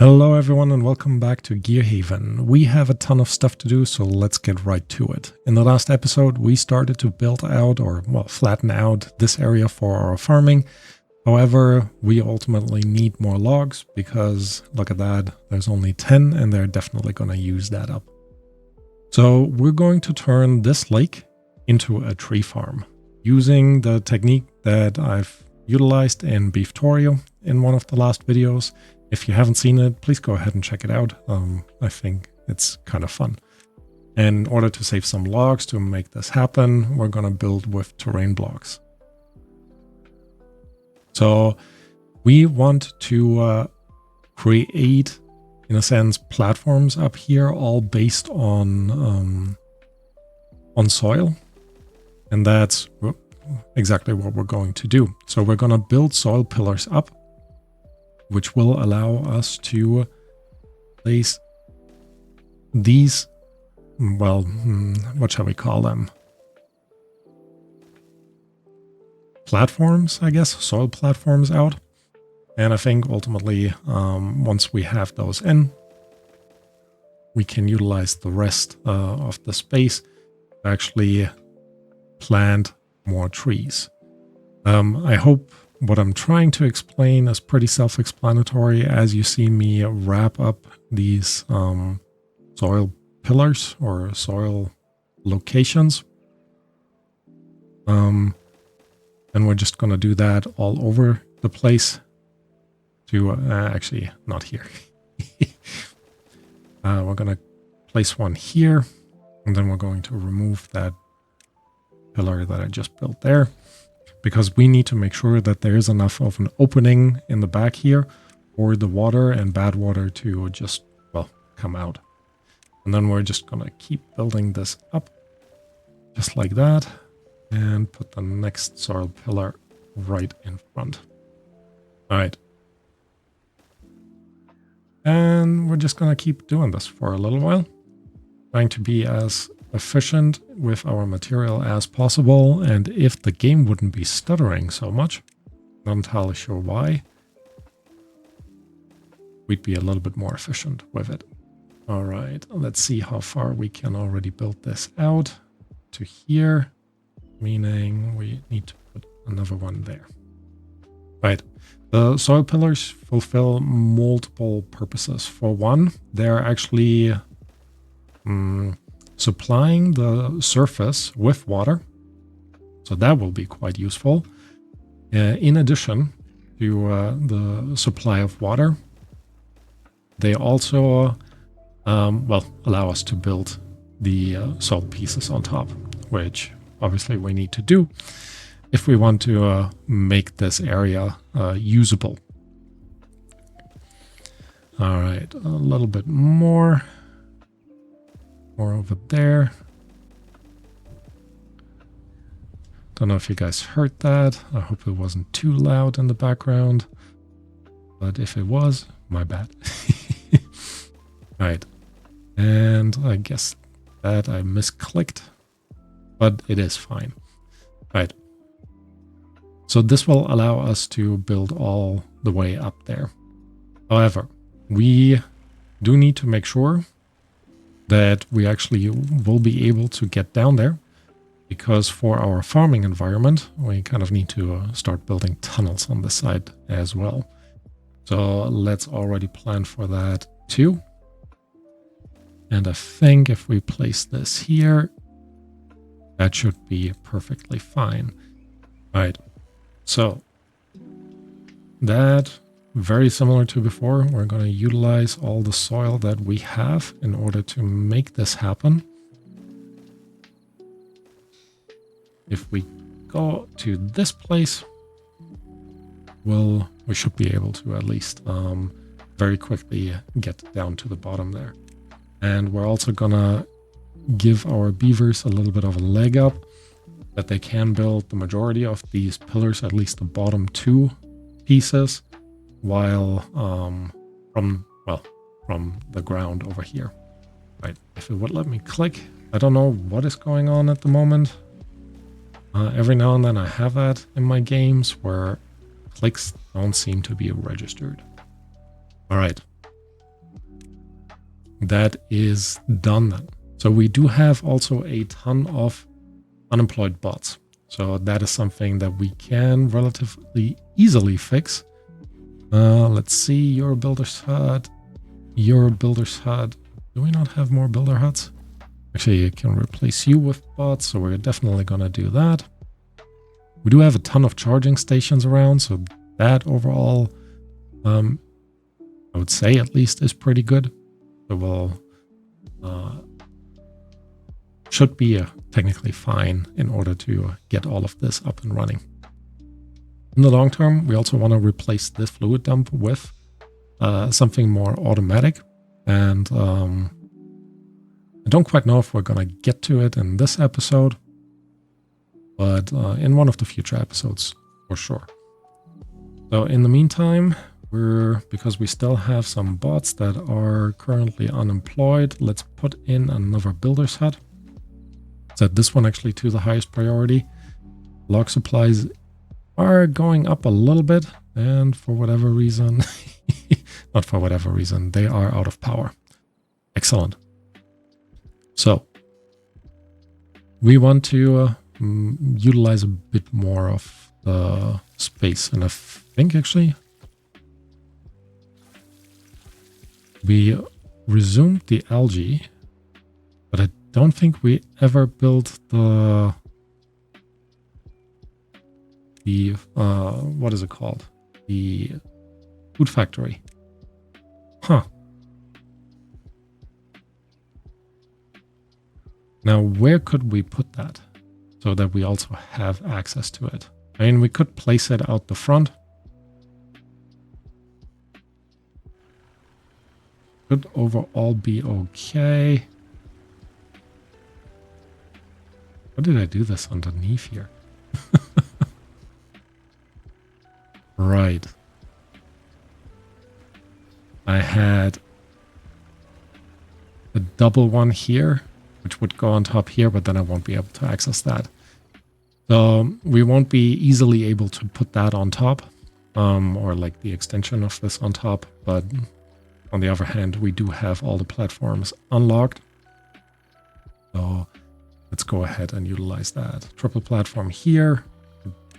Hello everyone and welcome back to Gear Haven. We have a ton of stuff to do, so let's get right to it. In the last episode we started to build out or flatten out this area for our farming. However, we ultimately need more logs because look at that, there's only 10 and they're definitely going to use that up. So we're going to turn this lake into a tree farm using the technique that I've utilized in Beeftorio in one of the last videos. If you haven't seen it, please go ahead and check it out. I think it's kind of fun. In order to save some logs to make this happen, we're going to build with terrain blocks. So we want to create, in a sense, platforms up here, all based on soil. And that's exactly what we're going to do. So we're going to build soil pillars up, which will allow us to place these, well, what shall we call them? Platforms, I guess, soil platforms out. And I think ultimately, once we have those in, we can utilize the rest of the space to actually plant more trees. I hope what I'm trying to explain is pretty self-explanatory as you see me wrap up these soil pillars or soil locations. And we're just going to do that all over the place to actually not here. We're going to place one here and then we're going to remove that pillar that I just built there, because we need to make sure that there is enough of an opening in the back here for the water and bad water to just, well, come out. And then we're just going to keep building this up just like that and put the next soil pillar right in front. All right. And we're just going to keep doing this for a little while, trying to be as efficient with our material as possible. And if the game wouldn't be stuttering so much, not entirely sure why, we'd be a little bit more efficient with it. All right, let's see how far we can already build this out to here, meaning we need to put another one there. Right, the soil pillars fulfill multiple purposes. For one, they're actually supplying the surface with water, so that will be quite useful. In addition to the supply of water, they also allow us to build the soil pieces on top, which obviously we need to do if we want to make this area usable. All right, a little bit more over there. Don't know if you guys heard that. I hope it wasn't too loud in the background, but if it was, my bad. All right, and I guess that I misclicked, but it is fine. All right, so this will allow us to build all the way up there. However, we do need to make sure that we actually will be able to get down there, because for our farming environment, we kind of need to start building tunnels on this side as well. So let's already plan for that too. And I think if we place this here, that should be perfectly fine. All right, so that, very similar to before, we're going to utilize all the soil that we have in order to make this happen. If we go to this place, we should be able to at least very quickly get down to the bottom there. And we're also going to give our beavers a little bit of a leg up, that they can build the majority of these pillars, at least the bottom two pieces, while from the ground over here. Right, if it would let me click. I don't know what is going on at the moment. Every now and then I have that in my games where clicks don't seem to be registered. All right, that is done then. So we do have also a ton of unemployed bots. So that is something that we can relatively easily fix. Let's see, your builder's hut, your builder's hut. Do we not have more builder huts? Actually, you can replace you with bots, so we're definitely going to do that. We do have a ton of charging stations around, so that overall, I would say at least, is pretty good. So we'll should be technically fine in order to get all of this up and running. In the long term, we also want to replace this fluid dump with something more automatic. And I don't quite know if we're going to get to it in this episode, but in one of the future episodes for sure. So in the meantime, because we still have some bots that are currently unemployed, let's put in another builder's hut. Set this one actually to the highest priority. Log supplies are going up a little bit, and for whatever reason, not for whatever reason, they are out of power. Excellent. So we want to utilize a bit more of the space, and I think actually we resumed the algae, but I don't think we ever built the what is it called? The food factory. Huh. Now, where could we put that so that we also have access to it? I mean, we could place it out the front. Could overall be okay. What did I do this underneath here? Right. I had a double one here, which would go on top here, but then I won't be able to access that. So we won't be easily able to put that on top, or like the extension of this on top. But on the other hand, we do have all the platforms unlocked. So let's go ahead and utilize that. Triple platform here,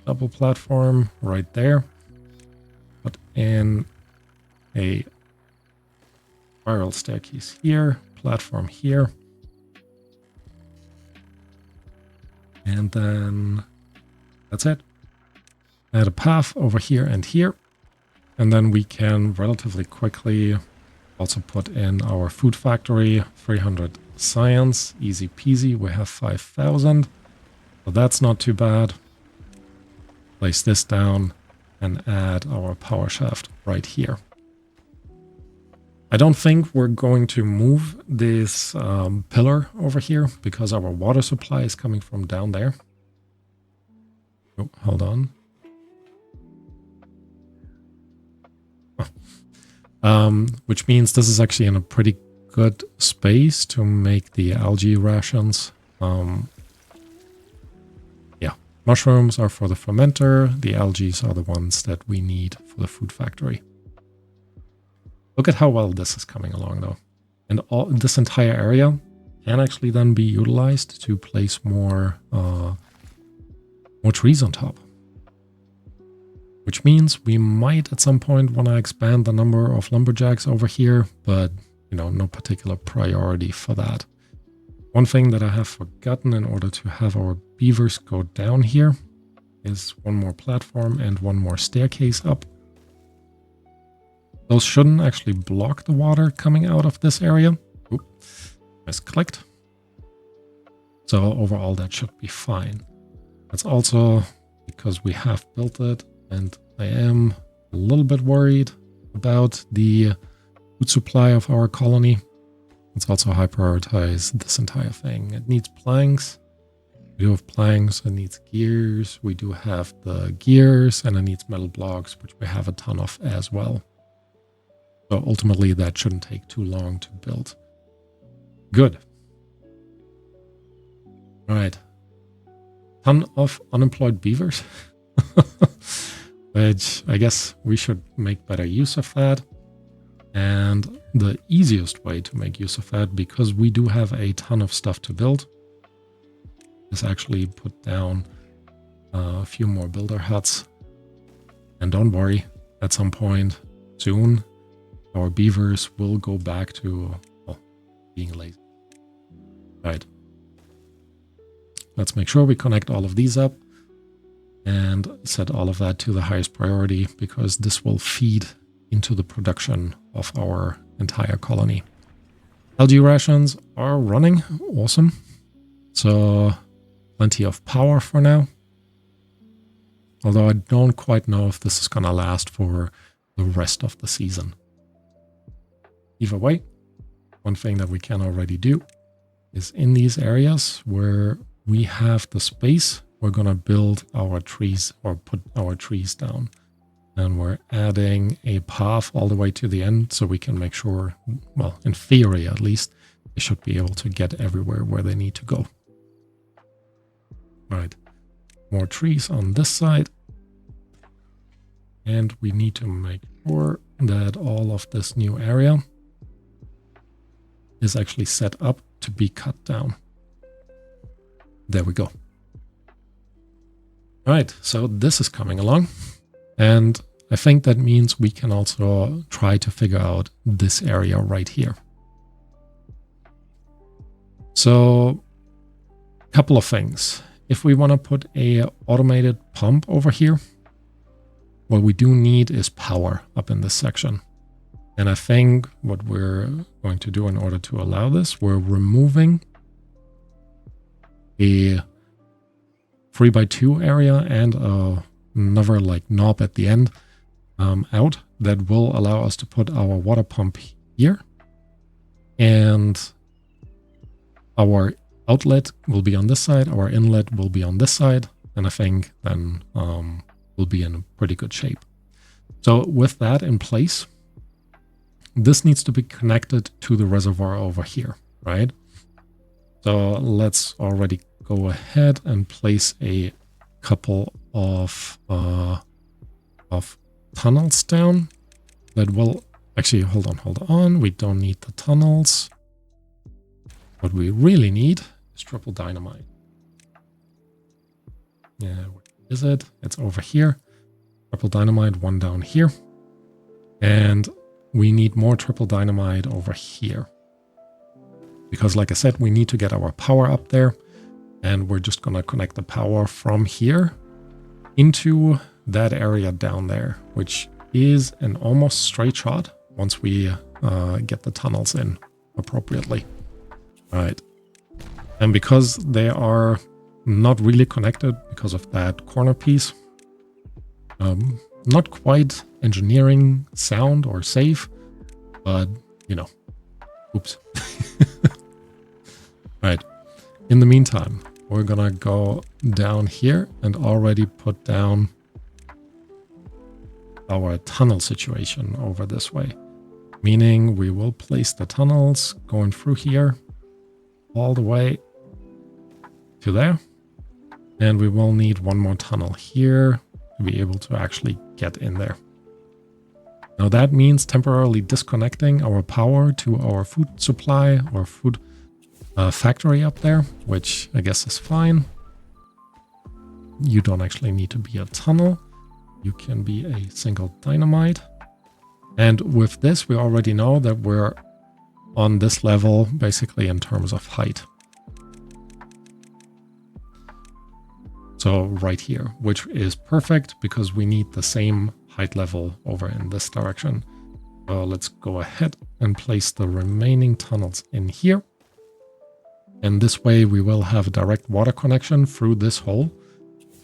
double platform right there. Put in a spiral staircase here, platform here. And then that's it. Add a path over here and here. And then we can relatively quickly also put in our food factory, 300 science, easy peasy. We have 5,000. So that's not too bad. Place this down and add our power shaft right here. I don't think we're going to move this pillar over here because our water supply is coming from down there. Oh, hold on. Oh. Which means this is actually in a pretty good space to make the algae rations. Yeah, mushrooms are for the fermenter. The algae are the ones that we need for the food factory. Look at how well this is coming along, though. And this entire area can actually then be utilized to place more trees on top. Which means we might at some point want to expand the number of lumberjacks over here, but, you know, no particular priority for that. One thing that I have forgotten in order to have our beavers go down here is one more platform and one more staircase up. Those shouldn't actually block the water coming out of this area. Oop, misclicked. So overall that should be fine. That's also because we have built it, and I am a little bit worried about the food supply of our colony. Let's also high prioritize this entire thing. It needs planks. We do have planks, it needs gears. We do have the gears, and it needs metal blocks, which we have a ton of as well. So ultimately, that shouldn't take too long to build. Good. All right. Ton of unemployed beavers, which I guess we should make better use of that. And the easiest way to make use of that, because we do have a ton of stuff to build, is actually put down a few more builder huts. And don't worry, at some point soon, our beavers will go back to, well, being lazy. Right. Let's make sure we connect all of these up and set all of that to the highest priority, because this will feed into the production of our entire colony. Algae rations are running. Awesome. So plenty of power for now. Although I don't quite know if this is going to last for the rest of the season. Either way, one thing that we can already do is in these areas where we have the space, we're going to build our trees or put our trees down. And we're adding a path all the way to the end so we can make sure, well, in theory at least, they should be able to get everywhere where they need to go. Right. More trees on this side. And we need to make sure that all of this new area is actually set up to be cut down. There we go. All right, so this is coming along. And I think that means we can also try to figure out this area right here. So, a couple of things. If we want to put a automated pump over here, what we do need is power up in this section. And I think what we're going to do in order to allow this, we're removing a 3x2 area and another like knob at the end out that will allow us to put our water pump here. And our outlet will be on this side, our inlet will be on this side. And I think then we'll be in pretty good shape. So with that in place, this needs to be connected to the reservoir over here, right? So let's already go ahead and place a couple of tunnels down that will actually, hold on. We don't need the tunnels. What we really need is triple dynamite. Yeah, where is it? It's over here. Triple dynamite, one down here. And we need more triple dynamite over here. Because like I said, we need to get our power up there. And we're just going to connect the power from here into that area down there, which is an almost straight shot once we get the tunnels in appropriately. All right. And because they are not really connected because of that corner piece, not quite engineering sound or safe, but you know, oops. All right. In the meantime, we're gonna go down here and already put down our tunnel situation over this way. Meaning we will place the tunnels going through here all the way to there. And we will need one more tunnel here to be able to actually get in there. Now that means temporarily disconnecting our power to our food supply or food factory up there, which I guess is fine. You don't actually need to be a tunnel. You can be a single dynamite. And with this, we already know that we're on this level, basically in terms of height. So right here, which is perfect because we need the same height level over in this direction. So let's go ahead and place the remaining tunnels in here. And this way we will have a direct water connection through this hole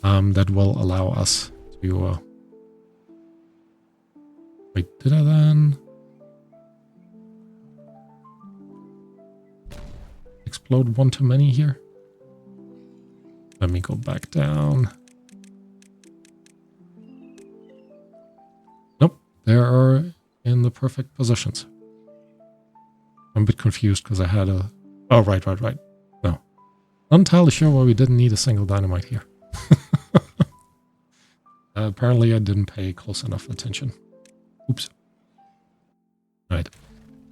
that will allow us to... wait, did I then explode one too many here? Let me go back down. Nope, they are in the perfect positions. I'm a bit confused because I had a... oh, right. No. Not entirely sure why we didn't need a single dynamite here. Apparently I didn't pay close enough attention. Oops. Right.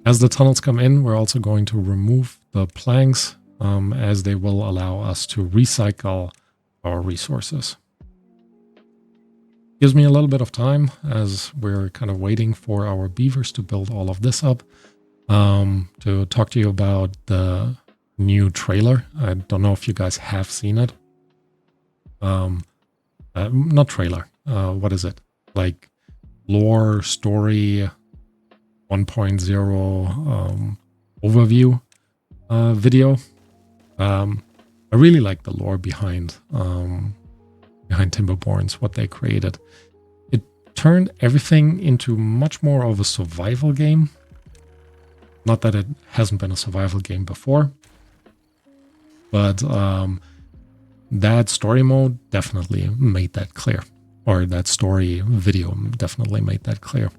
As the tunnels come in, we're also going to remove the planks as they will allow us to recycle our resources. Gives me a little bit of time as we're kind of waiting for our beavers to build all of this up to talk to you about the new trailer. I don't know if you guys have seen it. Not trailer. What is it? Like lore story 1.0 overview video. I really like the lore behind Timberborns, what they created. It turned everything into much more of a survival game. Not that it hasn't been a survival game before, but that story mode definitely made that clear, or that story video definitely made that clear.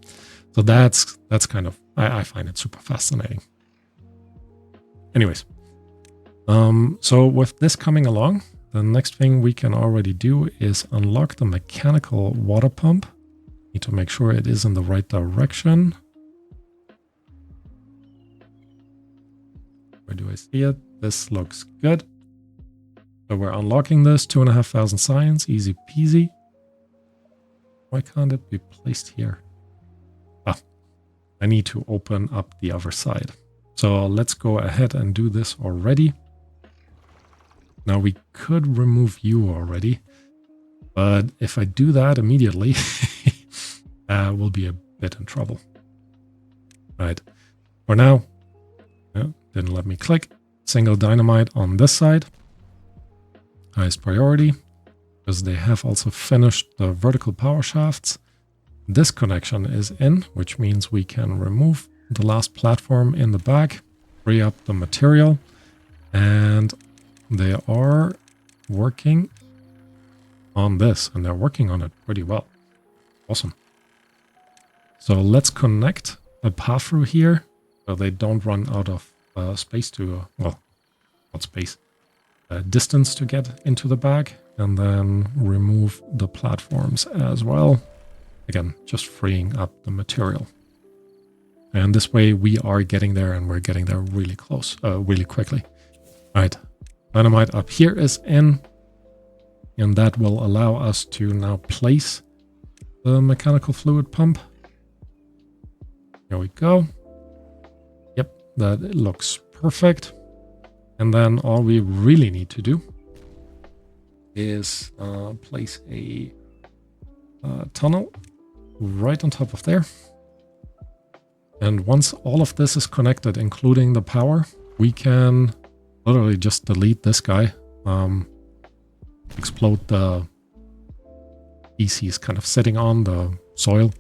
So that's kind of, I find it super fascinating. Anyways, so with this coming along, the next thing we can already do is unlock the mechanical water pump. Need to make sure it is in the right direction. Where do I see it? This looks good. So we're unlocking this, 2,500 science, easy peasy. Why can't it be placed here? Ah, I need to open up the other side. So let's go ahead and do this already. Now we could remove you already, but if I do that immediately, we'll be a bit in trouble. Right. For now, didn't let me click. Single dynamite on this side. Highest priority, because they have also finished the vertical power shafts. This connection is in, which means we can remove the last platform in the back, free up the material, and they are working on this, and they're working on it pretty well. Awesome. So let's connect a path through here so they don't run out of space to, well, not space, distance to get into the back, and then remove the platforms as well. Again, just freeing up the material. And this way we are getting there, and we're getting there really close, really quickly. All right, dynamite up here is in, and that will allow us to now place the mechanical fluid pump. Here we go. Yep, that looks perfect. And then all we really need to do is place a tunnel right on top of there. And once all of this is connected, including the power, we can literally just delete this guy, explode the PCs kind of sitting on the soil,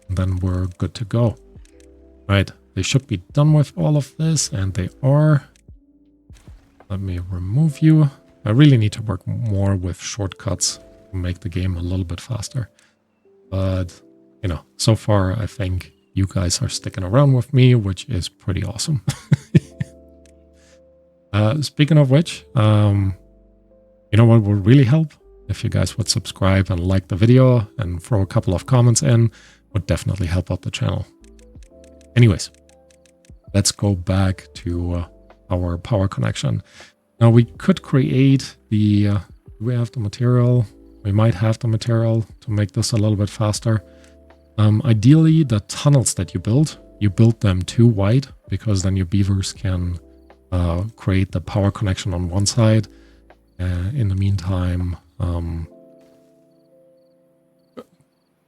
and then we're good to go. Right, they should be done with all of this, and they are. Let me remove you. I really need to work more with shortcuts to make the game a little bit faster. But, you know, so far I think you guys are sticking around with me, which is pretty awesome. Speaking of which, you know what would really help? If you guys would subscribe and like the video and throw a couple of comments in, would definitely help out the channel. Anyways, let's go back to our power connection. Now we could create the, do we have the material? We might have the material to make this a little bit faster. Ideally, the tunnels that you build them too wide, because then your beavers can create the power connection on one side. In the meantime,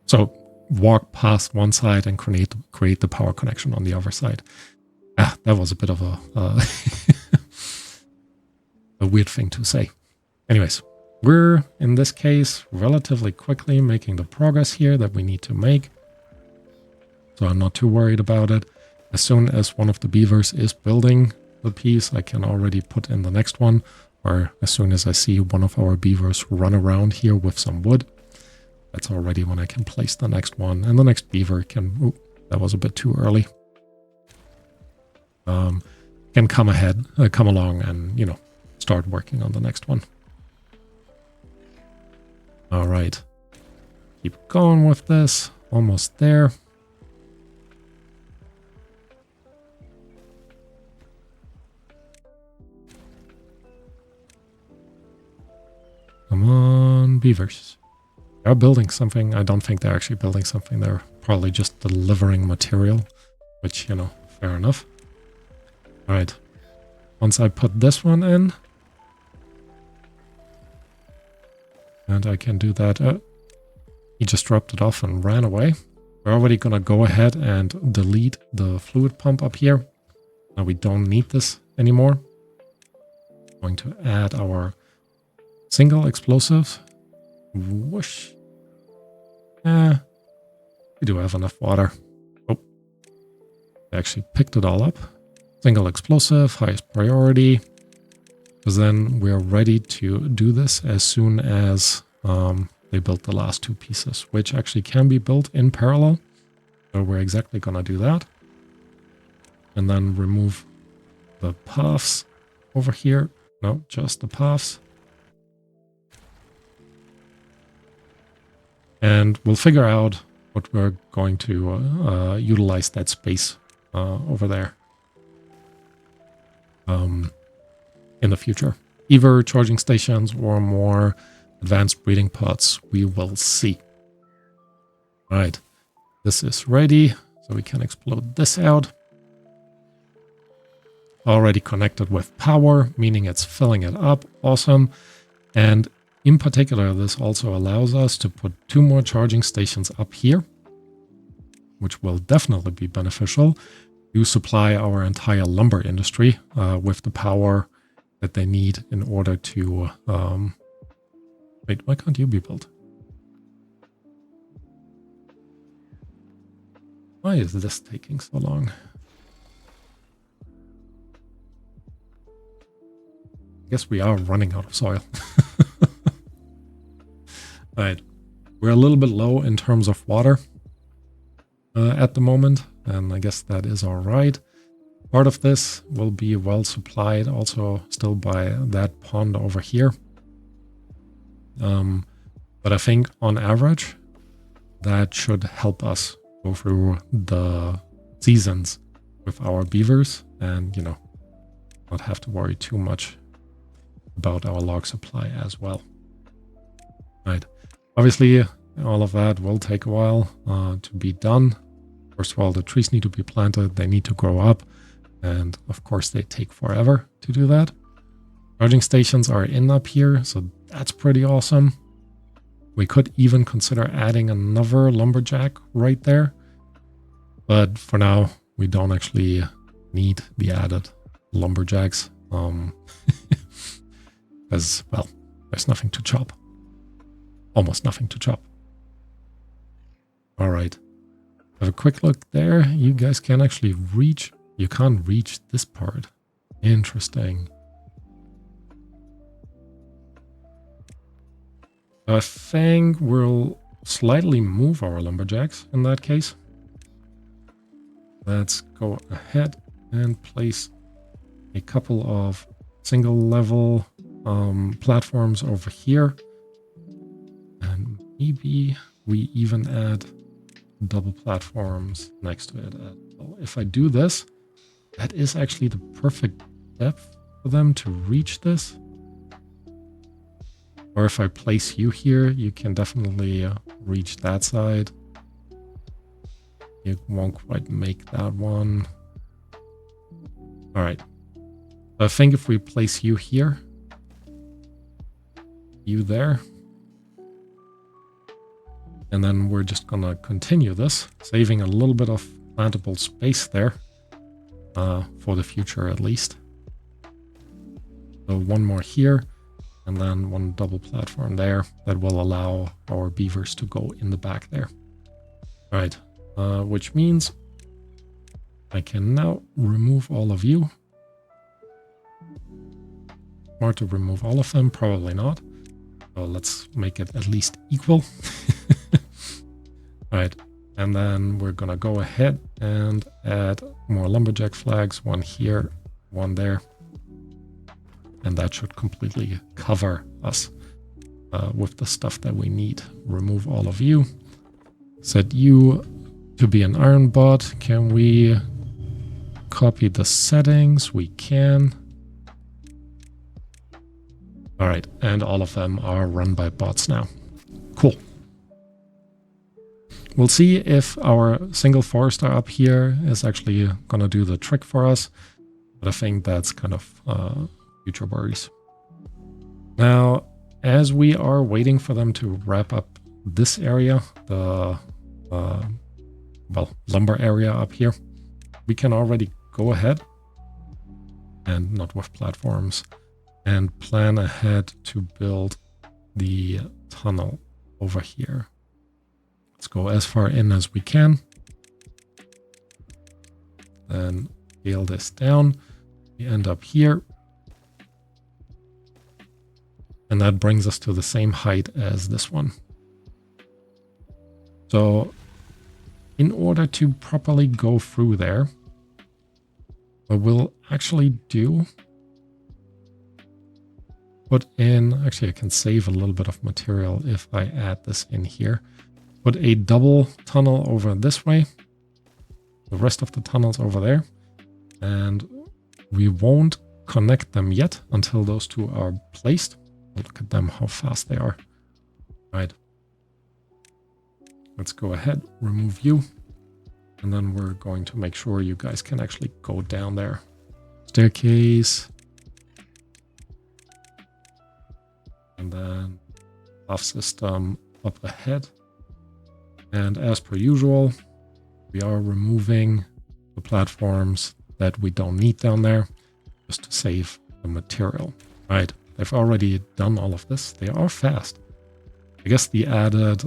so walk past one side and create the power connection on the other side. That was a bit of a a weird thing to say. Anyways, we're in this case relatively quickly making the progress here that we need to make. So I'm not too worried about it. As soon as one of the beavers is building the piece, I can already put in the next one. Or as soon as I see one of our beavers run around here with some wood, that's already when I can place the next one. And the next beaver can, ooh, that was a bit too early. Can come along and, you know, start working on the next one. All right. Keep going with this. Almost there. beavers. They're building something. I don't think they're actually building something. They're probably just delivering material, which, you know, fair enough. All right. Once I put this one in, and I can do that. He just dropped it off and ran away. We're already going to go ahead and delete the fluid pump up here. Now we don't need this anymore. Going to add our single explosives. Whoosh. We do have enough water. Oh, I actually picked it all up. Single explosive, highest priority. Because then we're ready to do this as soon as they built the last two pieces, which actually can be built in parallel. So we're exactly going to do that. And then remove the paths over here. No, just the paths. And we'll figure out what we're going to utilize that space over there in the future. Either charging stations or more advanced breeding pods, we will see. All right, this is ready, so we can explode this out. Already connected with power, meaning it's filling it up. Awesome. And in particular, this also allows us to put 2 more charging stations up here, which will definitely be beneficial to supply our entire lumber industry with the power that they need in order to... wait, why can't you be built? Why is this taking so long? I guess we are running out of soil. Alright, we're a little bit low in terms of water at the moment, and I guess that is alright. Part of this will be well supplied also still by that pond over here. But I think on average, that should help us go through the seasons with our beavers and, you know, not have to worry too much about our log supply as well. Right. Obviously, all of that will take a while to be done. First of all, the trees need to be planted. They need to grow up. And of course, they take forever to do that. Charging stations are in up here, so that's pretty awesome. We could even consider adding another lumberjack right there. But for now, we don't actually need the added lumberjacks. Because, well, there's nothing to chop. Almost nothing to chop. All right. Have a quick look there. You guys can actually reach... You can't reach this part. Interesting. I think we'll slightly move our lumberjacks in that case. Let's go ahead and place a couple of single level platforms over here. And maybe we even add double platforms next to it. If I do this, that is actually the perfect depth for them to reach this. Or if I place you here, you can definitely reach that side. You won't quite make that one. All right. I think if we place you here, you there, and then we're just gonna continue this, saving a little bit of plantable space there for the future at least. So one more here. And then one double platform there that will allow our beavers to go in the back there. All right, which means I can now remove all of you. Smart to remove all of them? Probably not. So let's make it at least equal. All right, and then we're gonna go ahead and add more lumberjack flags. One here, one there. And that should completely cover us with the stuff that we need. Remove all of you. Set you to be an iron bot. Can we copy the settings? We can. All right, and all of them are run by bots now. Cool. We'll see if our single forester up here is actually gonna do the trick for us, but I think that's kind of future worries. Now, as we are waiting for them to wrap up this area, the well, lumber area up here, we can already go ahead, and not with platforms, and plan ahead to build the tunnel over here. Let's go as far in as we can. Then scale this down. We end up here. And that brings us to the same height as this one. So in order to properly go through there, what we'll actually do, put in, actually I can save a little bit of material if I add this in here. Put a double tunnel over this way, the rest of the tunnels over there, and we won't connect them yet until those two are placed. Look at them, how fast they are. Right. Let's go ahead, remove you. And then we're going to make sure you guys can actually go down there. Staircase. And then off system up ahead. And as per usual, we are removing the platforms that we don't need down there just to save the material. Right, they've already done all of this. They are fast. I guess the added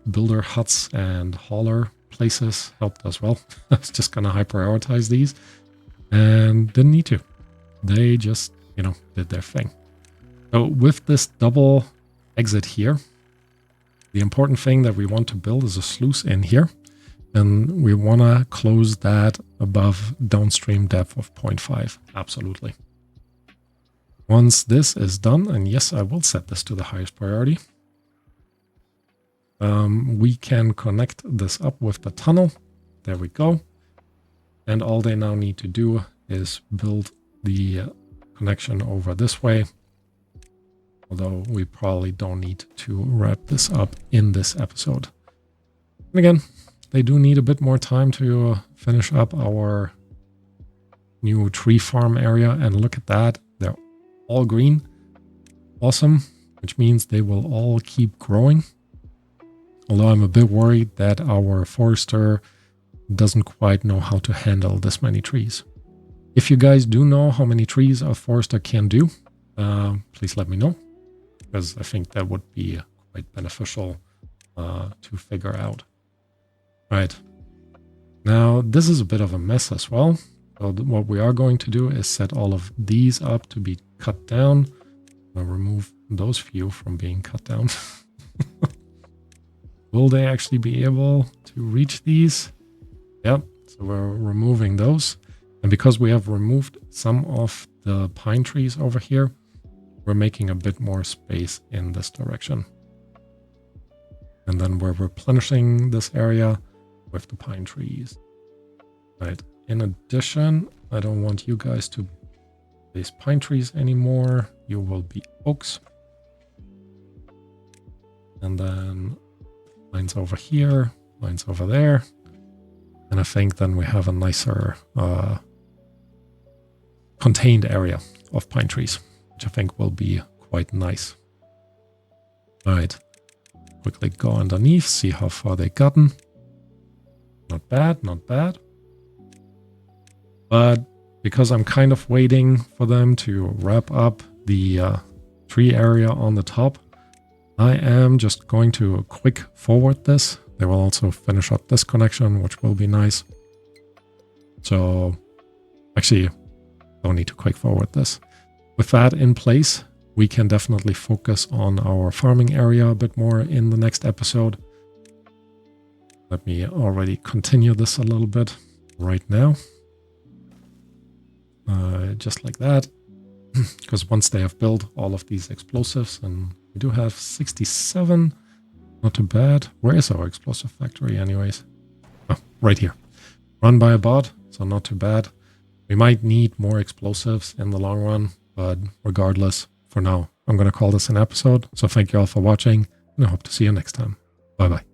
builder huts and hauler places helped as well. I was just gonna prioritize these and didn't need to. They just, you know, did their thing. So with this double exit here, the important thing that we want to build is a sluice in here. And we want to close that above downstream depth of 0.5. Absolutely. Once this is done, and yes, I will set this to the highest priority, we can connect this up with the tunnel. There we go. And all they now need to do is build the connection over this way. Although we probably don't need to wrap this up in this episode. And again, they do need a bit more time to finish up our new tree farm area. And look at that. They're all green. Awesome. Which means they will all keep growing. Although I'm a bit worried that our forester doesn't quite know how to handle this many trees. If you guys do know how many trees a forester can do, please let me know. Because I think that would be quite beneficial to figure out. Right. Now, this is a bit of a mess as well. So what we are going to do is set all of these up to be cut down. I'll remove those few from being cut down. Will they actually be able to reach these? Yep. So we're removing those. And because we have removed some of the pine trees over here, we're making a bit more space in this direction. And then we're replenishing this area with the pine trees. Right. In addition, I don't want you guys to place pine trees anymore. You will be oaks. And then lines over here, lines over there. And I think then we have a nicer contained area of pine trees, which I think will be quite nice. All right, quickly go underneath, see how far they've gotten. Not bad, not bad. But because I'm kind of waiting for them to wrap up the tree area on the top, I am just going to quick forward this. They will also finish up this connection, which will be nice. So actually, don't need to quick forward this. With that in place, we can definitely focus on our farming area a bit more in the next episode. Let me already continue this a little bit right now. Just like that. Because once they have built all of these explosives, and we do have 67, not too bad. Where is our explosive factory anyways? Oh, right here. Run by a bot, so not too bad. We might need more explosives in the long run, but regardless, for now, I'm going to call this an episode. So thank you all for watching, and I hope to see you next time. Bye bye.